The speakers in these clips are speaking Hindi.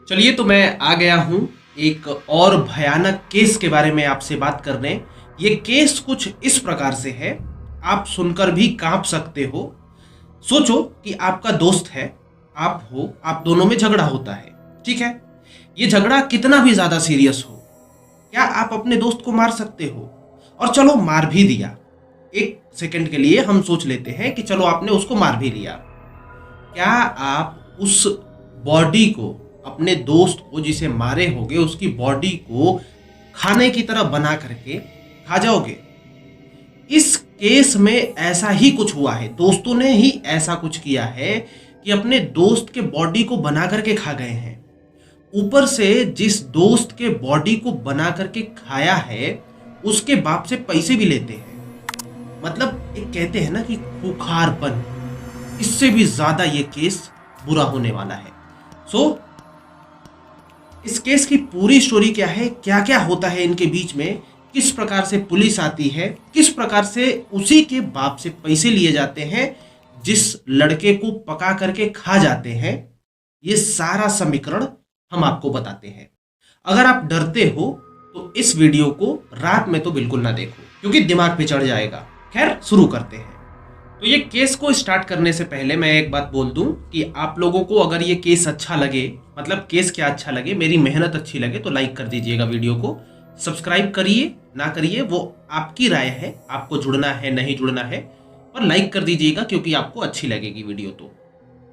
चलिए तो मैं आ गया हूँ एक और भयानक केस के बारे में आपसे बात करने। ये केस कुछ इस प्रकार से है, आप सुनकर भी कांप सकते हो। सोचो कि आपका दोस्त है, आप हो, आप दोनों में झगड़ा होता है, ठीक है। ये झगड़ा कितना भी ज्यादा सीरियस हो, क्या आप अपने दोस्त को मार सकते हो? और चलो मार भी दिया, एक सेकंड के लिए हम सोच लेते हैं कि चलो आपने उसको मार भी लिया, क्या आप उस बॉडी को, अपने दोस्त को जिसे मारे होगे, उसकी बॉडी को खाने की तरह बना करके खा जाओगे? इस केस में ऐसा ही कुछ हुआ है, दोस्तों ने ही ऐसा कुछ किया है कि अपने दोस्त के बॉडी को बना करके खा गए हैं। ऊपर से जिस दोस्त के बॉडी को बना करके खाया है उसके बाप से पैसे भी लेते हैं। मतलब एक कहते हैं ना कि खुखारपन, इससे भी ज्यादा ये केस बुरा होने वाला है। सो इस केस की पूरी स्टोरी क्या है, क्या क्या होता है इनके बीच में, किस प्रकार से पुलिस आती है, किस प्रकार से उसी के बाप से पैसे लिए जाते हैं जिस लड़के को पका करके खा जाते हैं, ये सारा समीकरण हम आपको बताते हैं। अगर आप डरते हो तो इस वीडियो को रात में तो बिल्कुल ना देखो, क्योंकि दिमाग पे चढ़ जाएगा। खैर शुरू करते हैं। तो ये केस को स्टार्ट करने से पहले मैं एक बात बोल दूं कि आप लोगों को अगर ये केस अच्छा लगे, मतलब केस क्या अच्छा लगे, मेरी मेहनत अच्छी लगे, तो लाइक कर दीजिएगा वीडियो को। सब्सक्राइब करिए ना करिए वो आपकी राय है, आपको जुड़ना है नहीं जुड़ना है, पर लाइक कर दीजिएगा क्योंकि आपको अच्छी लगेगी वीडियो। तो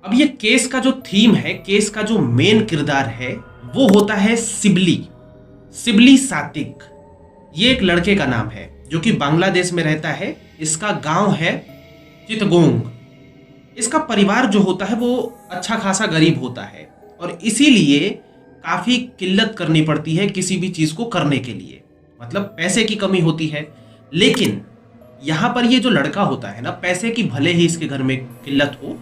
अब ये केस का जो थीम है, केस का जो मेन किरदार है वो होता है शिबली सातिक। ये एक लड़के का नाम है जो कि बांग्लादेश में रहता है। इसका गांव है चितगोंग। इसका परिवार जो होता है वो अच्छा खासा गरीब होता है और इसीलिए काफी किल्लत करनी पड़ती है किसी भी चीज को करने के लिए, मतलब पैसे की कमी होती है। लेकिन यहाँ पर ये जो लड़का होता है ना, पैसे की भले ही इसके घर में किल्लत हो,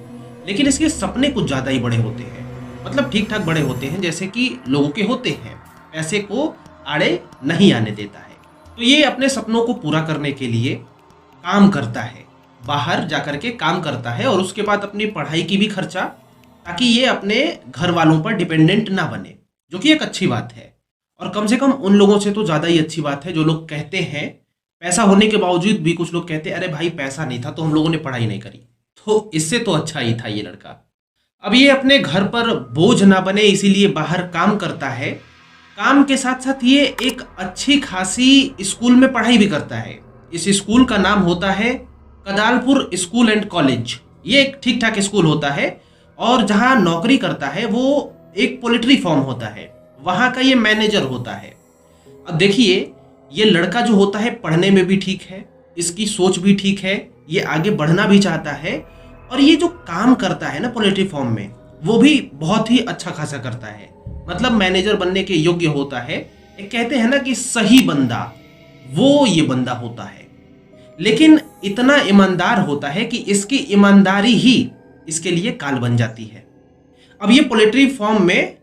लेकिन इसके सपने कुछ ज्यादा ही बड़े होते हैं। मतलब ठीक ठाक बड़े होते हैं, जैसे कि लोगों के होते हैं, पैसे को आड़े नहीं आने देता है। तो ये अपने सपनों को पूरा करने के लिए काम करता है, बाहर जाकर के काम करता है और उसके बाद अपनी पढ़ाई की भी खर्चा, ताकि ये अपने घर वालों पर डिपेंडेंट ना बने, जो कि एक अच्छी बात है। और कम से कम उन लोगों से तो ज़्यादा ही अच्छी बात है जो लोग कहते हैं, पैसा होने के बावजूद भी कुछ लोग कहते हैं अरे भाई पैसा नहीं था तो हम लोगों ने पढ़ाई नहीं करी। तो इससे तो अच्छा ही था ये लड़का। अब ये अपने घर पर बोझ ना बने इसीलिए बाहर काम करता है। काम के साथ साथ ये एक अच्छी खासी स्कूल में पढ़ाई भी करता है। इस स्कूल का नाम होता है कदालपुर स्कूल एंड कॉलेज। ये एक ठीक ठाक स्कूल होता है और जहाँ नौकरी करता है वो एक पोल्ट्री फार्म होता है, वहाँ का ये मैनेजर होता है। अब देखिए ये लड़का जो होता है पढ़ने में भी ठीक है, इसकी सोच भी ठीक है, ये आगे बढ़ना भी चाहता है और ये जो काम करता है ना पोल्ट्री फार्म में, वो भी बहुत ही अच्छा खासा करता है। मतलब मैनेजर बनने के योग्य होता है। एक कहते हैं ना कि सही बंदा, वो ये बंदा होता है। लेकिन इतना ईमानदार होता है कि इसकी ईमानदारी ही इसके लिए काल बन जाती है। अब ये पोल्ट्री फार्म में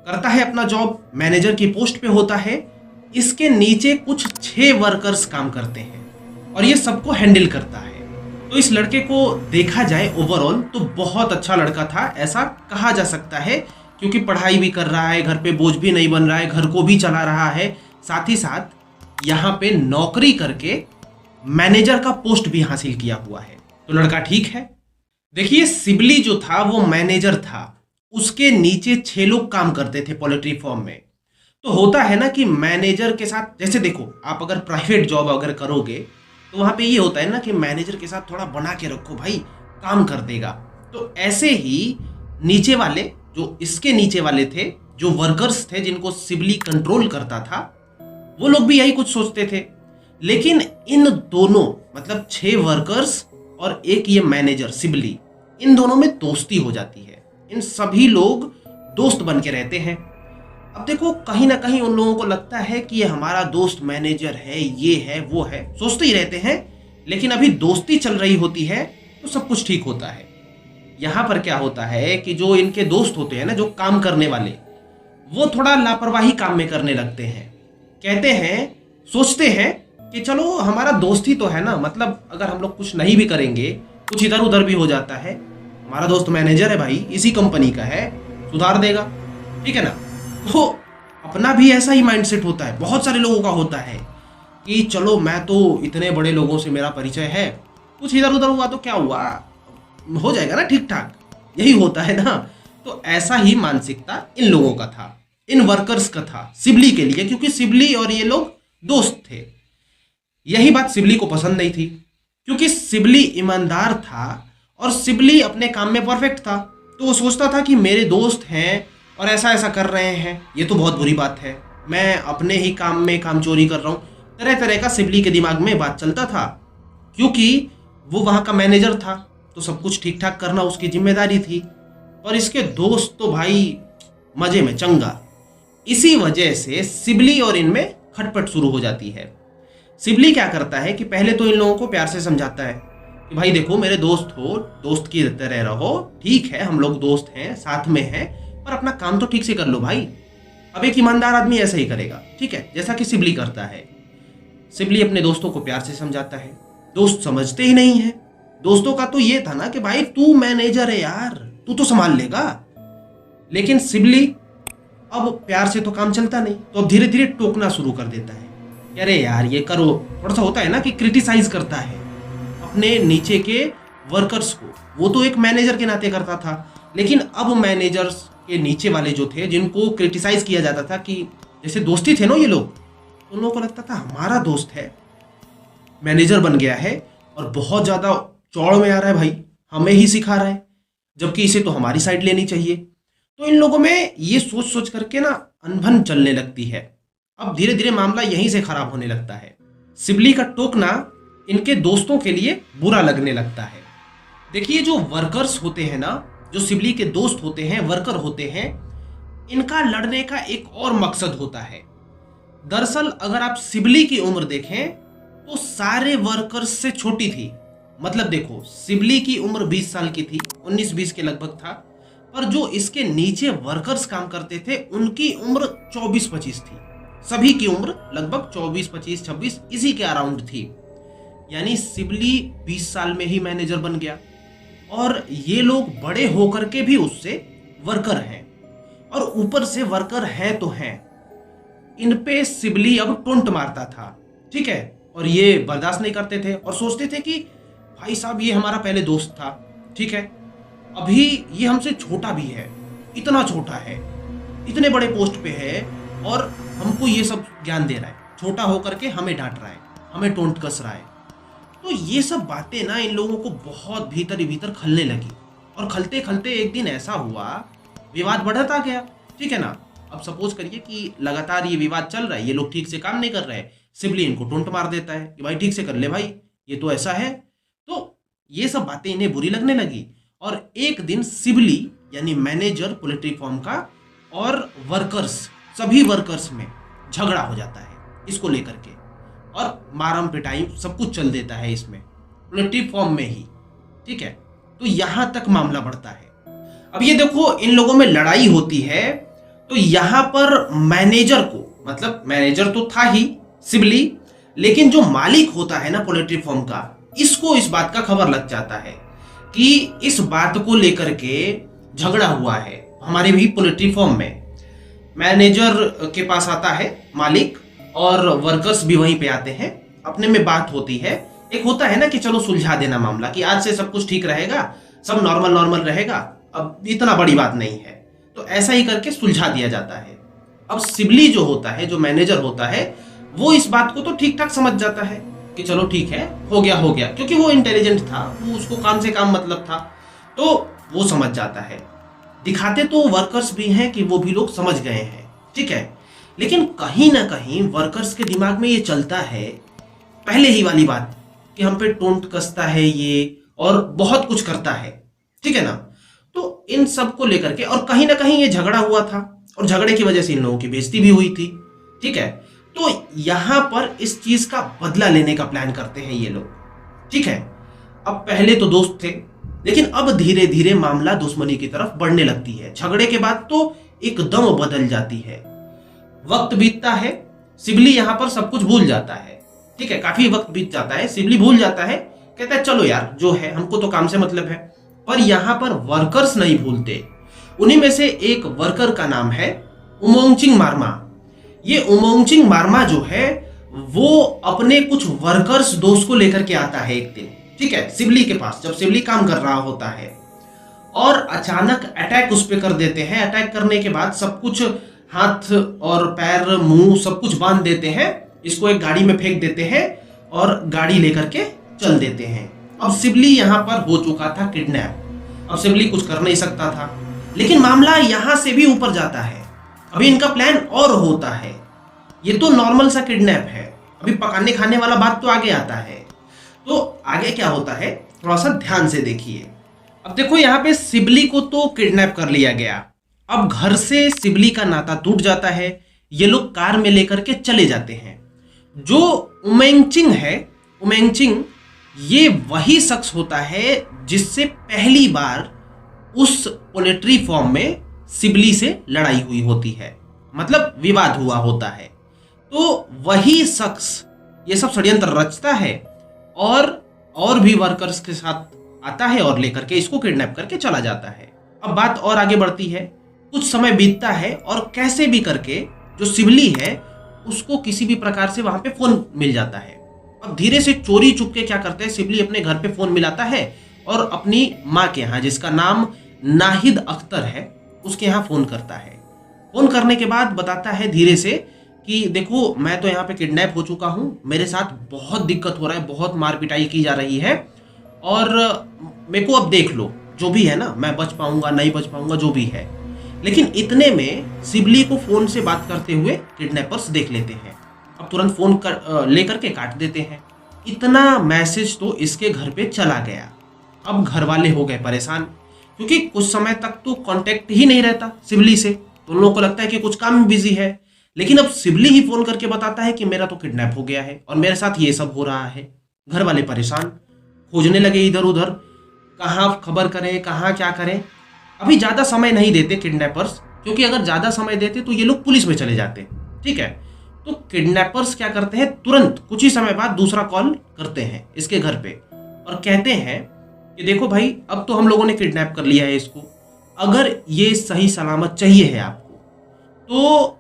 करता है अपना जॉब, मैनेजर की पोस्ट पे होता है। इसके नीचे कुछ 6 वर्कर्स काम करते हैं और ये सबको हैंडल करता है। तो इस लड़के को देखा जाए ओवरऑल तो बहुत अच्छा लड़का था, ऐसा कहा जा सकता है, क्योंकि पढ़ाई भी कर रहा है, घर पे बोझ भी नहीं बन रहा है, घर को भी चला रहा है, साथ ही साथ यहाँ पे नौकरी करके मैनेजर का पोस्ट भी हासिल किया हुआ है। तो लड़का ठीक है। देखिए शिबली जो था वो मैनेजर था, उसके नीचे 6 लोग काम करते थे पोल्ट्री फार्म में। तो होता है ना कि मैनेजर के साथ, जैसे देखो आप अगर प्राइवेट जॉब अगर करोगे तो वहां पे ये होता है ना कि मैनेजर के साथ थोड़ा बना के रखो भाई, काम कर देगा। तो ऐसे ही नीचे वाले, जो इसके नीचे वाले थे, जो वर्कर्स थे जिनको शिबली कंट्रोल करता था, वो लोग भी यही कुछ सोचते थे। लेकिन इन दोनों, मतलब 6 वर्कर्स और एक ये मैनेजर शिबली, इन दोनों में दोस्ती हो जाती है। इन सभी लोग दोस्त बन के रहते हैं। अब देखो कहीं ना कहीं उन लोगों को लगता है कि ये हमारा दोस्त मैनेजर है, ये है वो है, सोचते ही रहते हैं। लेकिन अभी दोस्ती चल रही होती है तो सब कुछ ठीक होता है। यहाँ पर क्या होता है कि जो इनके दोस्त होते हैं ना, जो काम करने वाले, वो थोड़ा लापरवाही काम में करने लगते हैं। कहते हैं, सोचते हैं कि चलो हमारा दोस्त ही तो है ना, मतलब अगर हम लोग कुछ नहीं भी करेंगे, कुछ इधर उधर भी हो जाता है, हमारा दोस्त मैनेजर है भाई, इसी कंपनी का है, सुधार देगा, ठीक है ना। तो अपना भी ऐसा ही माइंडसेट होता है, बहुत सारे लोगों का होता है कि चलो मैं तो इतने बड़े लोगों से मेरा परिचय है, कुछ इधर उधर हुआ तो क्या हुआ, हो जाएगा ना ठीक ठाक, यही होता है ना। तो ऐसा ही मानसिकता इन लोगों का था, इन वर्कर्स का था सिबली के लिए, क्योंकि सिबली और ये लोग दोस्त थे। यही बात सिबली को पसंद नहीं थी, क्योंकि सिबली ईमानदार था और सिबली अपने काम में परफेक्ट था। तो वो सोचता था कि मेरे दोस्त हैं और ऐसा ऐसा कर रहे हैं, ये तो बहुत बुरी बात है, मैं अपने ही काम में काम चोरी कर रहा हूँ। तरह तरह का सिबली के दिमाग में बात चलता था, क्योंकि वो वहाँ का मैनेजर था, तो सब कुछ ठीक ठाक करना उसकी जिम्मेदारी थी। और इसके दोस्त तो भाई मजे में चंगा। इसी वजह से सिबली और इनमें खटपट शुरू हो जाती है। सिबली क्या करता है कि पहले तो इन लोगों को प्यार से समझाता है कि भाई देखो मेरे दोस्त हो, दोस्त की तरह रहो, ठीक है हम लोग दोस्त हैं, साथ में हैं, पर अपना काम तो ठीक से कर लो भाई। अब एक ईमानदार आदमी ऐसा ही करेगा, ठीक है, जैसा कि सिबली करता है। सिबली अपने दोस्तों को प्यार से समझाता है, दोस्त समझते ही नहीं है। दोस्तों का तो ये था ना कि भाई तू मैनेजर है यार, तू तो संभाल लेगा। लेकिन सिबली अब प्यार से तो काम चलता नहीं, तो अब धीरे धीरे टोकना शुरू कर देता है, अरे यार ये करो, थोड़ा सा होता है ना कि क्रिटिसाइज करता है अपने नीचे के वर्कर्स को। वो तो एक मैनेजर के नाते करता था, लेकिन अब मैनेजर्स के नीचे वाले जो थे, जिनको क्रिटिसाइज किया जाता था, कि जैसे दोस्ती थे ना ये लोग, उन लोगों को लगता था हमारा दोस्त है, मैनेजर बन गया है और बहुत ज्यादा चौड़ में आ रहा है भाई, हमें ही सिखा रहा है, जबकि इसे तो हमारी साइड लेनी चाहिए। तो इन लोगों में ये सोच सोच करके ना अनबन चलने लगती है। अब धीरे धीरे मामला यहीं से खराब होने लगता है। सिबली का टोकना इनके दोस्तों के लिए बुरा लगने लगता है। देखिए जो वर्कर्स होते हैं ना, जो सिबली के दोस्त होते हैं, वर्कर होते हैं, इनका लड़ने का एक और मकसद होता है। दरअसल अगर आप सिबली की उम्र देखें तो सारे वर्कर्स से छोटी थी। मतलब देखो सिबली की उम्र 20 साल की थी, 19-20 के लगभग था, पर जो इसके नीचे वर्कर्स काम करते थे उनकी उम्र 24-25 थी। सभी की उम्र लगभग 24, 25, 26 इसी के अराउंड थी। यानी सिबली 20 साल में ही मैनेजर बन गया और ये लोग बड़े होकर के भी उससे वर्कर हैं, और ऊपर से वर्कर हैं तो हैं। इन पे सिबली अब टोंट मारता था, ठीक है, और ये बर्दाश्त नहीं करते थे और सोचते थे कि भाई साहब ये हमारा पहले दोस्त था, ठीक है, अभी ये हमसे छोटा भी है, इतना छोटा है, इतने बड़े पोस्ट पे है और हमको ये सब ज्ञान दे रहा है, छोटा होकर के हमें डांट रहा है, हमें टोंट कस रहा है। तो ये सब बातें ना इन लोगों को बहुत भीतर ही भीतर खलने लगी, और खलते खलते एक दिन ऐसा हुआ, विवाद बढ़ता गया, ठीक है ना। अब सपोज करिए कि लगातार ये विवाद चल रहा है, ये लोग ठीक से काम नहीं कर रहे हैं, सिबली इनको टोंट मार देता है कि भाई ठीक से कर ले भाई, ये तो ऐसा है। तो ये सब बातें इन्हें बुरी लगने लगी, और एक दिन सिबली यानी मैनेजर पोल्ट्री फार्म का और वर्कर्स, सभी वर्कर्स में झगड़ा हो जाता है इसको लेकर के, और मारम पिटाई सब कुछ चल देता है इसमें, पोल्ट्री फार्म में ही, ठीक है। तो यहां तक मामला बढ़ता है। अब ये देखो इन लोगों में लड़ाई होती है, तो यहां पर मैनेजर को, मतलब मैनेजर तो था ही सिबली, लेकिन जो मालिक होता है ना पोल्ट्री फार्म का, इसको इस बात का खबर लग जाता है कि इस बात को लेकर के झगड़ा हुआ है हमारे भी पोल्ट्री फार्म में। मैनेजर के पास आता है मालिक, और वर्कर्स भी वहीं पे आते हैं, अपने में बात होती है। एक होता है ना कि चलो सुलझा देना मामला, कि आज से सब कुछ ठीक रहेगा, सब नॉर्मल नॉर्मल रहेगा, अब इतना बड़ी बात नहीं है, तो ऐसा ही करके सुलझा दिया जाता है। अब सिबली जो होता है, जो मैनेजर होता है, वो इस बात को तो ठीक ठाक समझ जाता है कि चलो ठीक है, हो गया, क्योंकि वो इंटेलिजेंट था, वो उसको काम से काम मतलब था, तो वो समझ जाता है। दिखाते तो वर्कर्स भी हैं कि वो भी लोग समझ गए हैं, ठीक है, लेकिन कहीं ना कहीं वर्कर्स के दिमाग में ये चलता है पहले ही वाली बात कि हम पे टोंट कसता है ये, और बहुत कुछ करता है, ठीक है ना। तो इन सब को लेकर के, और कहीं ना कहीं ये झगड़ा हुआ था, और झगड़े की वजह से इन लोगों की बेइज्जती भी हुई थी, ठीक है। तो यहां पर इस चीज का बदला लेने का प्लान करते हैं ये लोग, ठीक है। अब पहले तो दोस्त थे, लेकिन अब धीरे धीरे मामला दुश्मनी की तरफ बढ़ने लगती है। झगड़े के बाद तो एकदम बदल जाती है। वक्त बीतता है, सिबली यहां पर सब कुछ भूल जाता है, ठीक है, काफी वक्त बीत जाता है, सिबली भूल जाता है, कहता है चलो यार जो है, हमको तो काम से मतलब है। पर यहां पर वर्कर्स नहीं भूलते। उन्हीं में से एक वर्कर का नाम है उमोंगचिंग मारमा। ये उमोंगचिंग मारमा जो है वो अपने कुछ वर्कर्स दोस्त को लेकर के आता है एक दिन, ठीक है, सिबली के पास, जब सिबली काम कर रहा होता है, और अचानक अटैक उस पर कर देते हैं। अटैक करने के बाद सब कुछ, हाथ और पैर मुंह सब कुछ बांध देते हैं, इसको एक गाड़ी में फेंक देते हैं और गाड़ी लेकर के चल देते हैं। अब सिबली यहाँ पर हो चुका था किडनैप। अब सिबली कुछ कर नहीं सकता था, लेकिन मामला यहाँ से भी ऊपर जाता है। अभी इनका प्लान और होता है। ये तो नॉर्मल सा किडनैप है, अभी पकाने खाने वाला बात तो आगे आता है। तो आगे क्या होता है थोड़ा सा ध्यान से देखिए। अब देखो यहाँ पे सिबली को तो किडनैप कर लिया गया। अब घर से सिबली का नाता टूट जाता है। ये लोग कार में लेकर के चले जाते हैं। जो उमेंगचिंग है, उमेंगचिंग ये वही शख्स होता है जिससे पहली बार उस पोल्ट्री फॉर्म में सिबली से लड़ाई हुई होती है, मतलब विवाद हुआ होता है। तो वही शख्स ये सब षड्यंत्र रचता है और भी वर्कर्स के साथ आता है और लेकर के इसको किडनैप करके चला जाता है। अब बात और आगे बढ़ती है। कुछ समय बीतता है और कैसे भी करके जो सिबली है उसको किसी भी प्रकार से वहां पे फोन मिल जाता है। अब धीरे से चोरी चुपके क्या करते हैं, सिबली अपने घर पे फोन मिलाता है और अपनी माँ के यहाँ, जिसका नाम नाहिद अख्तर है, उसके यहाँ फोन करता है। फोन करने के बाद बताता है धीरे से कि देखो मैं तो यहाँ पे किडनैप हो चुका हूँ, मेरे साथ बहुत दिक्कत हो रहा है, बहुत मार पिटाई की जा रही है और मेरे को अब देख लो, जो भी है ना, मैं बच पाऊंगा नहीं बच पाऊंगा जो भी है। लेकिन इतने में सिबली को फोन से बात करते हुए किडनैपर्स देख लेते हैं। अब तुरंत फोन लेकर के काट देते हैं। इतना मैसेज तो इसके घर पे चला गया। अब घर वाले हो गए परेशान, क्योंकि कुछ समय तक तो कांटेक्ट ही नहीं रहता सिबली से, तो उन लोगों को लगता है कि कुछ काम में बिजी है। लेकिन अब सिबली ही फोन करके बताता है कि मेरा तो किडनैप हो गया है और मेरे साथ ये सब हो रहा है। घर वाले परेशान, खोजने लगे इधर उधर, कहाँ खबर करें, कहाँ क्या करें। अभी ज़्यादा समय नहीं देते किडनैपर्स, क्योंकि अगर ज़्यादा समय देते तो ये लोग पुलिस में चले जाते, ठीक है। तो किडनैपर्स क्या करते हैं, तुरंत कुछ ही समय बाद दूसरा कॉल करते हैं इसके घर पे और कहते हैं कि देखो भाई, अब तो हम लोगों ने किडनैप कर लिया है इसको, अगर ये सही सलामत चाहिए है आपको तो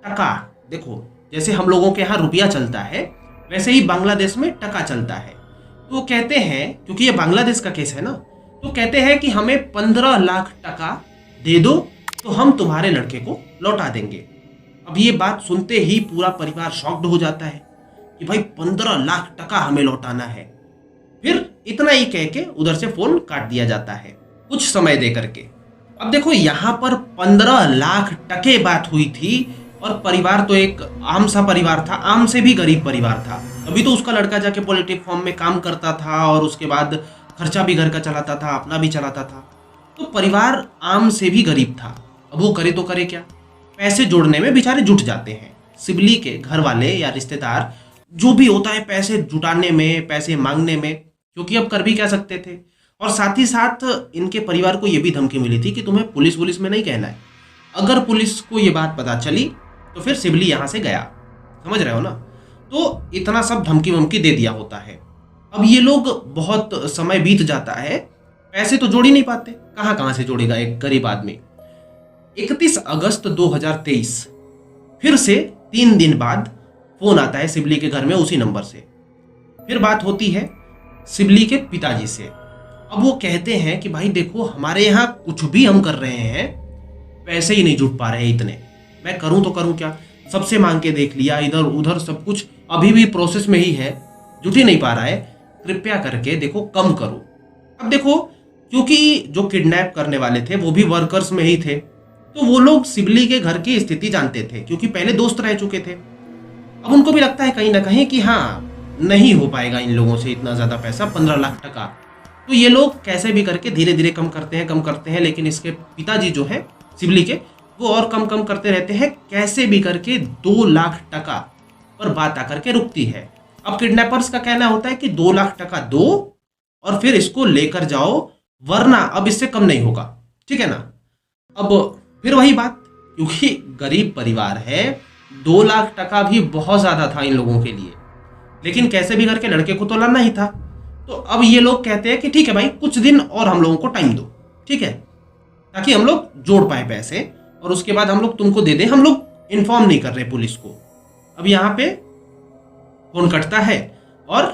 टका, देखो जैसे हम लोगों के यहाँ रुपया चलता है वैसे ही बांग्लादेश में टका चलता है। तो कहते हैं, क्योंकि ये बांग्लादेश का केस है ना, तो कहते हैं कि हमें 15 लाख टका दे दो तो हम तुम्हारे लड़के को लौटा देंगे। अब ये बात सुनते ही पूरा परिवार शॉक्ड हो जाता है कि भाई 15 लाख टका हमें लौटाना है। फिर इतना ही कह के उधर से फोन काट दिया जाता है कुछ समय दे करके। अब देखो यहाँ पर 15 लाख टके बात हुई थी और परिवार तो एक आम सा परिवार था, आम से भी गरीब परिवार था। अभी तो उसका लड़का जाके पोल्ट्री फॉर्म में काम करता था और उसके बाद खर्चा भी घर का चलाता था, अपना भी चलाता था। तो परिवार आम से भी गरीब था। अब वो करे तो करे क्या, पैसे जोड़ने में बेचारे जुट जाते हैं। सिबली के घर वाले या रिश्तेदार जो भी होता है, पैसे जुटाने में, पैसे मांगने में, क्योंकि अब कर भी क्या सकते थे। और साथ ही साथ इनके परिवार को ये भी धमकी मिली थी कि तुम्हें पुलिस में नहीं कहना है, अगर पुलिस को ये बात पता चली तो फिर सिबली यहाँ से गया, समझ रहे हो ना। तो इतना सब धमकी वमकी दे दिया होता है। अब ये लोग, बहुत समय बीत जाता है, पैसे तो जोड़ ही नहीं पाते, कहाँ से जोड़ेगा एक गरीब आदमी। 31 अगस्त 2023 फिर से 3 दिन बाद फोन आता है सिबली के घर में उसी नंबर से। फिर बात होती है सिबली के पिताजी से। अब वो कहते हैं कि भाई देखो, हमारे यहाँ कुछ भी हम कर रहे हैं, पैसे ही नहीं जुट पा रहे इतने, मैं करूं तो करूं क्या, सबसे मांग के देख लिया, इधर उधर सब कुछ अभी भी प्रोसेस में ही है, जुट ही नहीं पा रहा है, कृपया करके देखो कम करो। अब देखो, क्योंकि जो किडनैप करने वाले थे वो भी वर्कर्स में ही थे, तो वो लोग सिबली के घर की स्थिति जानते थे, क्योंकि पहले दोस्त रह चुके थे। अब उनको भी लगता है कहीं ना कहीं कि हाँ, नहीं हो पाएगा इन लोगों से इतना ज़्यादा पैसा, 15 लाख टका। तो ये लोग कैसे भी करके धीरे धीरे कम करते हैं, लेकिन इसके पिताजी जो है सिबली के, वो और कम करते रहते हैं। कैसे भी करके 2 लाख टका पर बात आकर के रुकती है। अब किडनैपर्स का कहना होता है कि 2 लाख टका दो और फिर इसको लेकर जाओ, वरना अब इससे कम नहीं होगा, ठीक है ना। अब फिर वही बात, क्योंकि गरीब परिवार है, 2 लाख टका भी बहुत ज़्यादा था इन लोगों के लिए, लेकिन कैसे भी करके लड़के को तो लाना ही था। तो अब ये लोग कहते हैं कि ठीक है भाई, कुछ दिन और हम लोगों को टाइम दो, ठीक है, ताकि हम लोग जोड़ पाए पैसे और उसके बाद हम लोग तुमको दे दें, हम लोग इन्फॉर्म नहीं कर रहे पुलिस को। अब यहाँ पे फोन कटता है और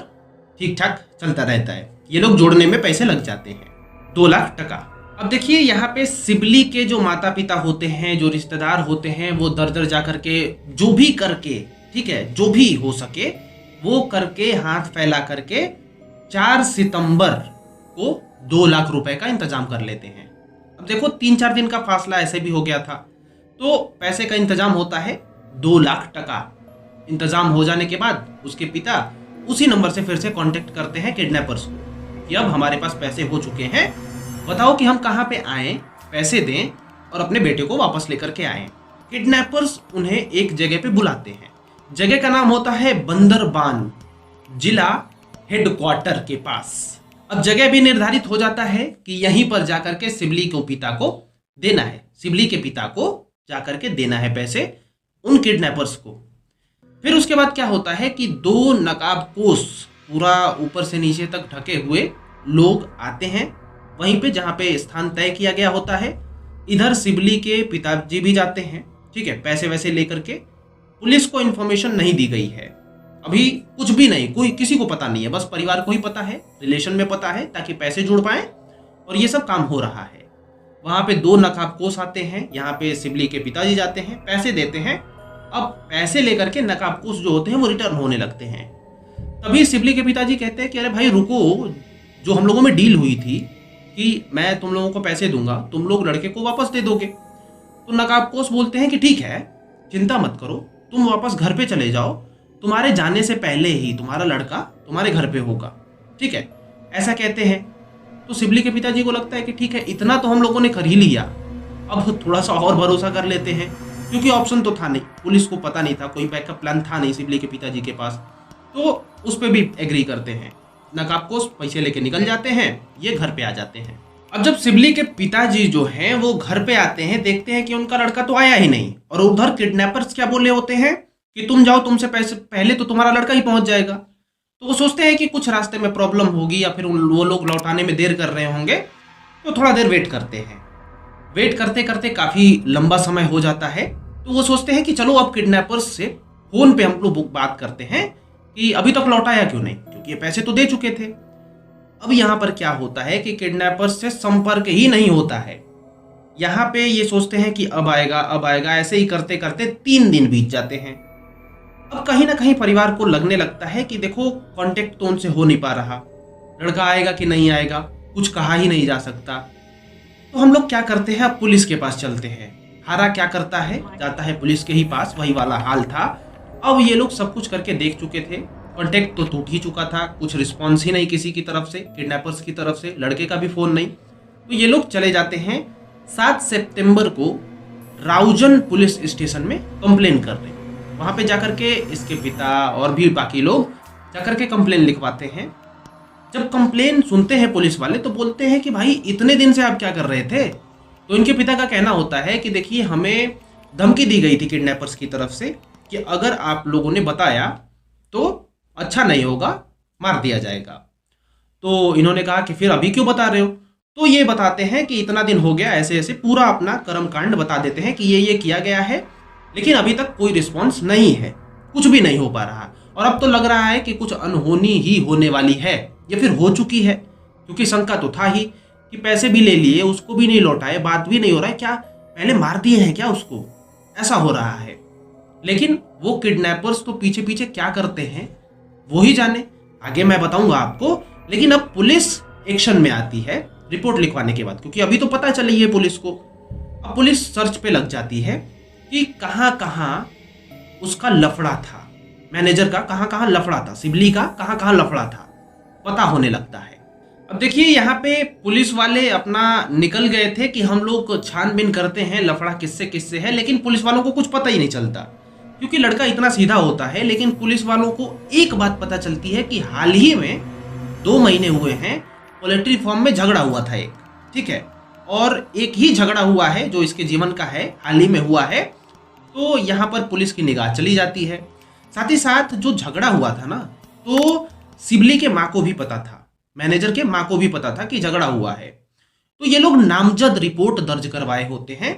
ठीक ठाक चलता रहता है। ये लोग जोड़ने में पैसे लग जाते हैं 2 लाख टका। अब देखिए यहाँ पे सिबली के जो माता पिता होते हैं, जो रिश्तेदार होते हैं, वो दर दर जा करके जो भी करके, ठीक है, जो भी हो सके वो करके हाथ फैला करके 4 सितंबर को 2 लाख रुपए का इंतजाम कर लेते हैं। अब देखो 3-4 दिन का फासला ऐसे भी हो गया था, तो पैसे का इंतजाम होता है 2 लाख टका। इंतजाम हो जाने के बाद उसके पिता उसी नंबर से फिर से कांटेक्ट करते हैं किडनैपर्स को कि अब हमारे पास पैसे हो चुके हैं, बताओ कि हम कहाँ पे आएं, पैसे दें और अपने बेटे को वापस लेकर के आएं। किडनैपर्स उन्हें एक जगह पे बुलाते हैं। जगह का नाम होता है बंदरबान, जिला हेडक्वार्टर के पास। अब जगह भी निर्धारित हो जाता है कि यहीं पर जाकर के सिबली को पिता को देना है, सिबली के पिता को जाकर के देना है पैसे उन किडनैपर्स को। फिर उसके बाद क्या होता है कि 2 नकाबपोश पूरा ऊपर से नीचे तक ढके हुए लोग आते हैं वहीं पे जहां पे स्थान तय किया गया होता है। इधर सिबली के पिताजी भी जाते हैं, ठीक है, पैसे वैसे लेकर के। पुलिस को इन्फॉर्मेशन नहीं दी गई है अभी, कुछ भी नहीं, कोई किसी को पता नहीं है, बस परिवार को ही पता है, रिलेशन में पता है, ताकि पैसे जुड़ पाए और ये सब काम हो रहा है। वहां पे 2 नकाबपोश आते हैं, यहाँ पे सिबली के पिताजी जाते हैं, पैसे देते हैं। अब पैसे लेकर के नकाबपोश जो होते हैं वो रिटर्न होने लगते हैं। तभी सिबली के पिताजी कहते हैं कि अरे भाई रुको, जो हम लोगों में डील हुई थी कि मैं तुम लोगों को पैसे दूंगा, तुम लोग लड़के को वापस दे दोगे। तो नकाबपोश बोलते हैं कि ठीक है, चिंता मत करो, तुम वापस घर पे चले जाओ, तुम्हारे जाने से पहले ही तुम्हारा लड़का तुम्हारे घर पे होगा, ठीक है, ऐसा कहते हैं। तो सिबली के पिताजी को लगता है कि ठीक है, इतना तो हम लोगों ने कर ही लिया, अब थोड़ा सा और भरोसा कर लेते हैं, क्योंकि ऑप्शन तो था नहीं, पुलिस को पता नहीं था, कोई बैकअप प्लान था नहीं सिबली के पिताजी के पास। तो उस पर भी एग्री करते हैं। नकाबपोश पैसे लेके निकल जाते हैं, ये घर पे आ जाते हैं। अब जब सिबली के पिताजी जो हैं वो घर पे आते हैं, देखते हैं कि उनका लड़का तो आया ही नहीं, और उधर किडनैपर्स क्या बोले होते हैं कि तुम जाओ, तुमसे पैसे पहले तो तुम्हारा लड़का ही पहुंच जाएगा। तो वो सोचते हैं कि कुछ रास्ते में प्रॉब्लम होगी या फिर वो लोग लौटाने में देर कर रहे होंगे, तो थोड़ा देर वेट करते हैं। वेट करते करते काफ़ी लंबा समय हो जाता है, तो वो सोचते हैं कि चलो अब किडनैपर्स से फ़ोन पे हम लोग बात करते हैं कि अभी तक लौटाया क्यों नहीं, क्योंकि ये पैसे तो दे चुके थे। अब यहाँ पर क्या होता है कि किडनैपर्स से संपर्क ही नहीं होता है। यहाँ पे ये सोचते हैं कि अब आएगा अब आएगा, ऐसे ही करते करते 3 दिन बीत जाते हैं। अब कहीं ना कहीं परिवार को लगने लगता है कि देखो कांटेक्ट तो उनसे हो नहीं पा रहा, लड़का आएगा कि नहीं आएगा कुछ कहा ही नहीं जा सकता। तो हम लोग क्या करते हैं, अब पुलिस के पास चलते हैं। हारा क्या करता है, जाता है पुलिस के ही पास, वही वाला हाल था। अब ये लोग सब कुछ करके देख चुके थे, कांटेक्ट तो टूट ही चुका था, कुछ रिस्पॉन्स ही नहीं किसी की तरफ से, किडनैपर्स की तरफ से, लड़के का भी फोन नहीं। तो ये लोग चले जाते हैं 7 सितंबर को राउजन पुलिस स्टेशन में कंप्लेन कर रहे हैं। वहां पे जाकर के इसके पिता और भी बाकी लोग जाकर के कंप्लेन लिखवाते हैं। जब कंप्लेन सुनते हैं पुलिस वाले तो बोलते हैं कि भाई इतने दिन से आप क्या कर रहे थे। तो इनके पिता का कहना होता है कि देखिए हमें धमकी दी गई थी किडनैपर्स की तरफ से कि अगर आप लोगों ने बताया तो अच्छा नहीं होगा, मार दिया जाएगा। तो इन्होंने कहा कि फिर अभी क्यों बता रहे हो। तो ये बताते हैं कि इतना दिन हो गया, ऐसे ऐसे पूरा अपना कर्मकांड बता देते हैं कि ये किया गया है, लेकिन अभी तक कोई रिस्पॉन्स नहीं है, कुछ भी नहीं हो पा रहा। और अब तो लग रहा है कि कुछ अनहोनी ही होने वाली है या फिर हो चुकी है, क्योंकि शंका तो था ही कि पैसे भी ले लिए, उसको भी नहीं लौटाए, बात भी नहीं हो रहा है, क्या पहले मार दिए हैं क्या उसको, ऐसा हो रहा है। लेकिन वो किडनैपर्स तो पीछे पीछे क्या करते हैं वो ही जाने, आगे मैं बताऊंगा आपको। लेकिन अब पुलिस एक्शन में आती है रिपोर्ट लिखवाने के बाद, क्योंकि अभी तो पता चली है पुलिस को। अब पुलिस सर्च पे लग जाती है कि कहाँ कहाँ उसका लफड़ा था, मैनेजर का कहाँ कहाँ लफड़ा था, सिबली का कहाँ कहाँ लफड़ा था, पता होने लगता है। अब देखिए यहाँ पे पुलिस वाले अपना निकल गए थे कि हम लोग छानबीन करते हैं लफड़ा किससे किससे है, लेकिन पुलिस वालों को कुछ पता ही नहीं चलता, क्योंकि लड़का इतना सीधा होता है। लेकिन पुलिस वालों को एक बात पता चलती है कि हाल ही में 2 महीने हुए हैं, पोल्ट्री फार्म में झगड़ा हुआ था एक, ठीक है, और एक ही झगड़ा हुआ है जो इसके जीवन का है, हाल ही में हुआ है। तो यहाँ पर पुलिस की निगाह चली जाती है। साथ ही साथ जो झगड़ा हुआ था ना, तो सिबली के माँ को भी पता था, मैनेजर के माँ को भी पता था कि झगड़ा हुआ है। तो ये लोग नामजद रिपोर्ट दर्ज करवाए होते हैं,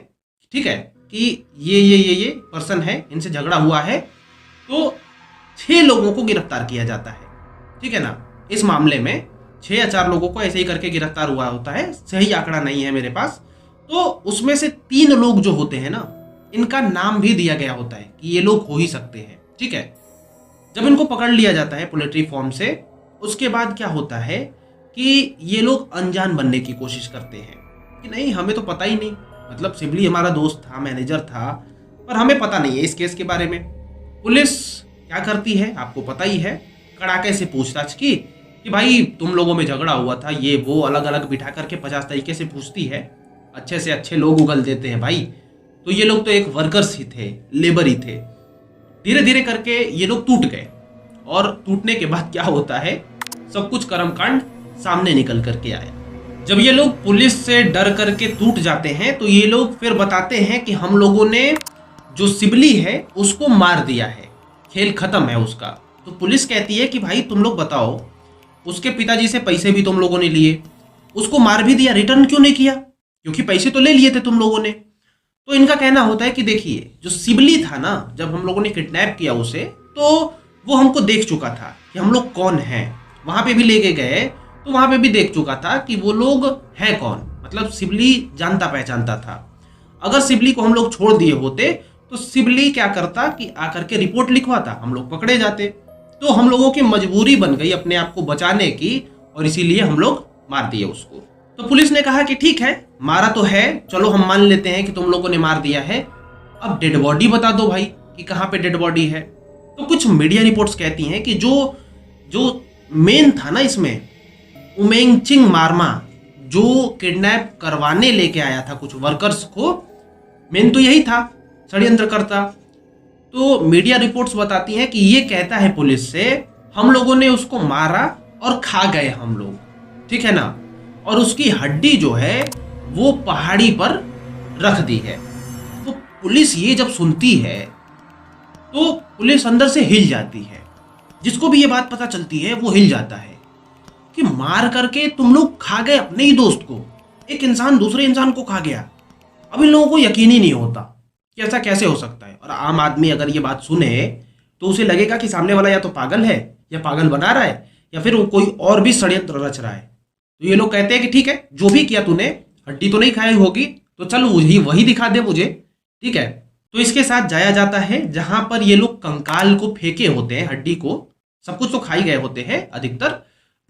ठीक है, कि ये पर्सन है, इनसे झगड़ा हुआ है, तो 6 लोगों को गिरफ्तार किया जाता है, ठीक है ना। इस मामले में 6 या 4 लोगों को ऐसे ही करके गिरफ्तार हुआ होता है, सही आंकड़ा नहीं है मेरे पास। तो उसमें से 3 लोग जो होते हैं ना, इनका नाम भी दिया गया होता है कि ये लोग हो ही सकते हैं, ठीक है। जब इनको पकड़ लिया जाता है पोल्ट्री फार्म से, उसके बाद क्या होता है कि ये लोग अनजान बनने की कोशिश करते हैं कि नहीं, हमें तो पता ही नहीं, मतलब सिबली हमारा दोस्त था, मैनेजर था, पर हमें पता नहीं है इस केस के बारे में। पुलिस क्या करती है आपको पता ही है, कड़ाके से पूछताछ की कि भाई तुम लोगों में झगड़ा हुआ था, ये वो अलग अलग बिठा करके 50 तरीके से पूछती है। अच्छे से अच्छे लोग उगल देते हैं भाई। तो ये लोग तो एक वर्कर्स ही थे, लेबर ही थे। धीरे धीरे करके ये लोग टूट गए, और टूटने के बाद क्या होता है, सब कुछ कर्मकांड सामने निकल करके आया। जब ये लोग पुलिस से डर करके टूट जाते हैं, तो ये लोग फिर बताते हैं कि हम लोगों ने जो सिबली है उसको मार दिया है, खेल खत्म है उसका। तो पुलिस कहती है कि भाई तुम लोग बताओ, उसके पिताजी से पैसे भी तुम लोगों ने लिए, उसको मार भी दिया, रिटर्न क्यों नहीं किया, क्योंकि पैसे तो ले लिए थे तुम लोगों ने। तो इनका कहना होता है कि देखिए, जो सिबली था ना, जब हम लोगों ने किडनैप किया उसे, तो वो हमको देख चुका था कि हम लोग कौन हैं। वहां पे भी लेके गए तो वहां पे भी देख चुका था कि वो लोग हैं कौन, मतलब सिबली जानता पहचानता था। अगर सिबली को हम लोग छोड़ दिए होते तो सिबली क्या करता कि आकर के रिपोर्ट लिखवाता, हम लोग पकड़े जाते। तो हम लोगों की मजबूरी बन गई अपने आप को बचाने की, और इसीलिए हम लोग मार दिए उसको। तो पुलिस ने कहा कि ठीक है, मारा तो है, चलो हम मान लेते हैं कि तुम लोगों ने मार दिया है, अब डेड बॉडी बता दो भाई कि कहाँ पे डेड बॉडी है। तो कुछ मीडिया रिपोर्ट्स कहती हैं कि जो जो मेन था ना इसमें, उमेंगचिंग मारमा, जो किडनैप करवाने लेके आया था कुछ वर्कर्स को, मेन तो यही था, षड्यंत्रकर्ता। तो मीडिया रिपोर्ट्स बताती हैं कि ये कहता है पुलिस से, हम लोगों ने उसको मारा और खा गए हम लोग, ठीक है ना, और उसकी हड्डी जो है वो पहाड़ी पर रख दी है। तो पुलिस ये जब सुनती है तो पुलिस अंदर से हिल जाती है, जिसको भी ये बात पता चलती है वो हिल जाता है कि मार करके तुम लोग खा गए अपने ही दोस्त को, एक इंसान दूसरे इंसान को खा गया। अब इन लोगों को यकीन ही नहीं होता कि ऐसा कैसे हो सकता है। और आम आदमी अगर ये बात सुने तो उसे लगेगा कि सामने वाला या तो पागल है, या पागल बना रहा है, या फिर वो कोई और भी षड्यंत्र रच रहा है। तो ये लोग कहते हैं कि ठीक है, जो भी किया तूने, हड्डी तो नहीं खाई होगी, तो चल वही दिखा दे मुझे, ठीक है। तो इसके साथ जाया जाता है जहां पर ये लोग कंकाल को फेंके होते हैं, हड्डी को, सब कुछ तो खाई गए होते हैं अधिकतर,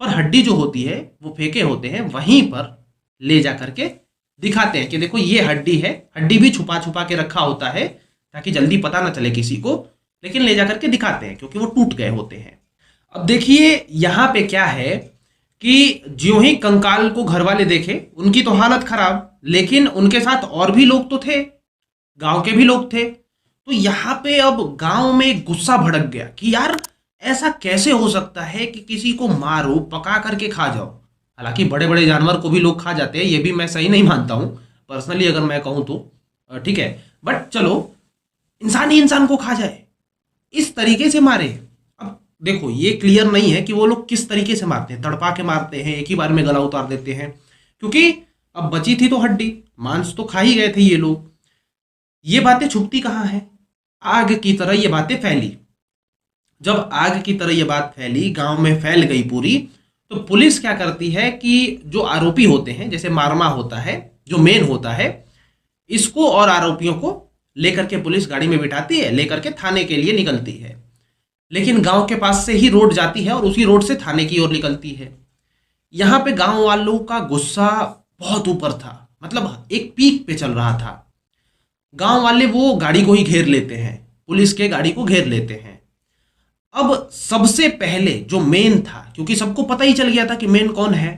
पर हड्डी जो होती है वो फेंके होते हैं, वहीं पर ले जा करके दिखाते हैं कि देखो ये हड्डी है। हड्डी भी छुपा छुपा के रखा होता है ताकि जल्दी पता ना चले किसी को, लेकिन ले जा करके दिखाते हैं क्योंकि वो टूट गए होते हैं। अब देखिए यहाँ पे क्या है कि ज्यों ही कंकाल को घर वाले देखे, उनकी तो हालत खराब, लेकिन उनके साथ और भी लोग तो थे, गांव के भी लोग थे। तो यहाँ पे अब गांव में गुस्सा भड़क गया कि यार ऐसा कैसे हो सकता है कि किसी को मारो, पका करके खा जाओ। हालांकि बड़े बड़े जानवर को भी लोग खा जाते हैं, ये भी मैं सही नहीं मानता हूँ पर्सनली, अगर मैं कहूँ तो, ठीक है, बट चलो, इंसान ही इंसान को खा जाए, इस तरीके से मारे। अब देखो, ये क्लियर नहीं है कि वो लोग किस तरीके से मारते हैं, तड़पा के मारते हैं, एक ही बार में गला उतार देते हैं, क्योंकि अब बची थी तो हड्डी, मांस तो खा ही गए थे ये लोग। ये बातें छुपती कहाँ है, आग की तरह ये बातें फैली। जब आग की तरह ये बात फैली, गांव में फैल गई पूरी, तो पुलिस क्या करती है कि जो आरोपी होते हैं, जैसे मारमा होता है जो मेन होता है, इसको और आरोपियों को लेकर के पुलिस गाड़ी में बिठाती है, लेकर के थाने के लिए निकलती है। लेकिन गांव के पास से ही रोड जाती है और उसी रोड से थाने की ओर निकलती है। यहाँ पे गांव वालों का गुस्सा बहुत ऊपर था, मतलब एक पीक पे चल रहा था। गांव वाले वो गाड़ी को ही घेर लेते हैं, पुलिस के गाड़ी को घेर लेते हैं। अब सबसे पहले जो मेन था, क्योंकि सबको पता ही चल गया था कि मेन कौन है,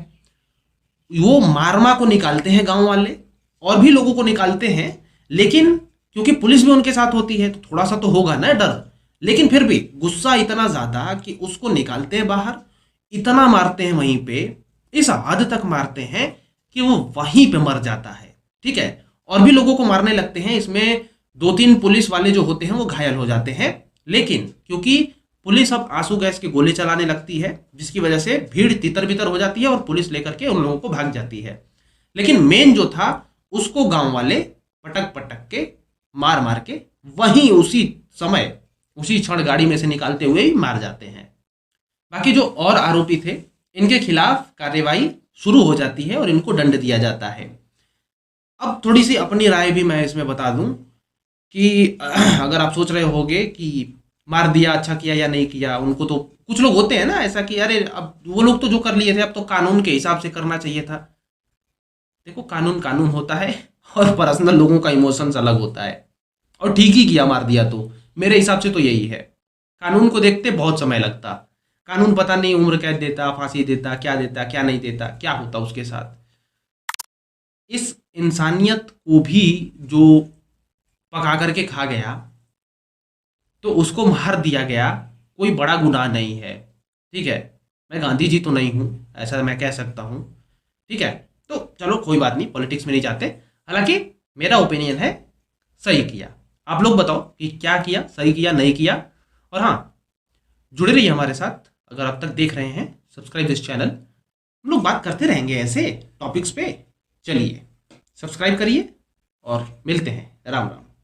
वो मारमा को निकालते हैं गांव वाले, और भी लोगों को निकालते हैं, लेकिन क्योंकि पुलिस भी उनके साथ होती है तो थोड़ा सा तो होगा ना डर, लेकिन फिर भी गुस्सा इतना ज्यादा कि उसको निकालते हैं बाहर, इतना मारते हैं वहीं पे, इस हद तक मारते हैं कि वो वहीं पे मर जाता है, ठीक है। और भी लोगों को मारने लगते हैं, इसमें 2-3 पुलिस वाले जो होते हैं वो घायल हो जाते हैं, लेकिन क्योंकि पुलिस अब आंसू गैस के गोले चलाने लगती है, जिसकी वजह से भीड़ तितर बितर हो जाती है और पुलिस लेकर के उन लोगों को भाग जाती है। लेकिन मेन जो था उसको गांव वाले पटक पटक के मार मार के वहीं उसी समय उसी क्षण गाड़ी में से निकालते हुए ही मार जाते हैं। बाकी जो और आरोपी थे इनके खिलाफ कार्रवाई शुरू हो जाती है और इनको दंड दिया जाता है। अब थोड़ी सी अपनी राय भी मैं इसमें बता दूं कि अगर आप सोच रहे होगे कि मार दिया अच्छा किया या नहीं किया, उनको तो कुछ लोग होते हैं ना ऐसा कि अरे अब वो लोग तो जो कर लिए थे अब तो कानून के हिसाब से करना चाहिए था। देखो कानून कानून होता है और पर्सनल लोगों का इमोशंस अलग होता है। और ठीक ही किया मार दिया तो, मेरे हिसाब से तो यही है। कानून को देखते बहुत समय लगता, कानून पता नहीं उम्र कैद देता, फांसी देता क्या नहीं देता, क्या होता उसके साथ। इस इंसानियत को भी जो पका करके खा गया तो उसको मार दिया गया, कोई बड़ा गुनाह नहीं है। ठीक है, मैं गांधी जी तो नहीं हूं, ऐसा मैं कह सकता हूं। ठीक है, तो चलो कोई बात नहीं, पॉलिटिक्स में नहीं जाते। हालांकि मेरा ओपिनियन है सही किया। आप लोग बताओ कि क्या किया, सही किया नहीं किया। और हाँ, जुड़े रहिए हमारे साथ। अगर अब तक देख रहे हैं, सब्सक्राइब दिस चैनल। हम लोग बात करते रहेंगे ऐसे टॉपिक्स पे। चलिए सब्सक्राइब करिए और मिलते हैं। राम राम।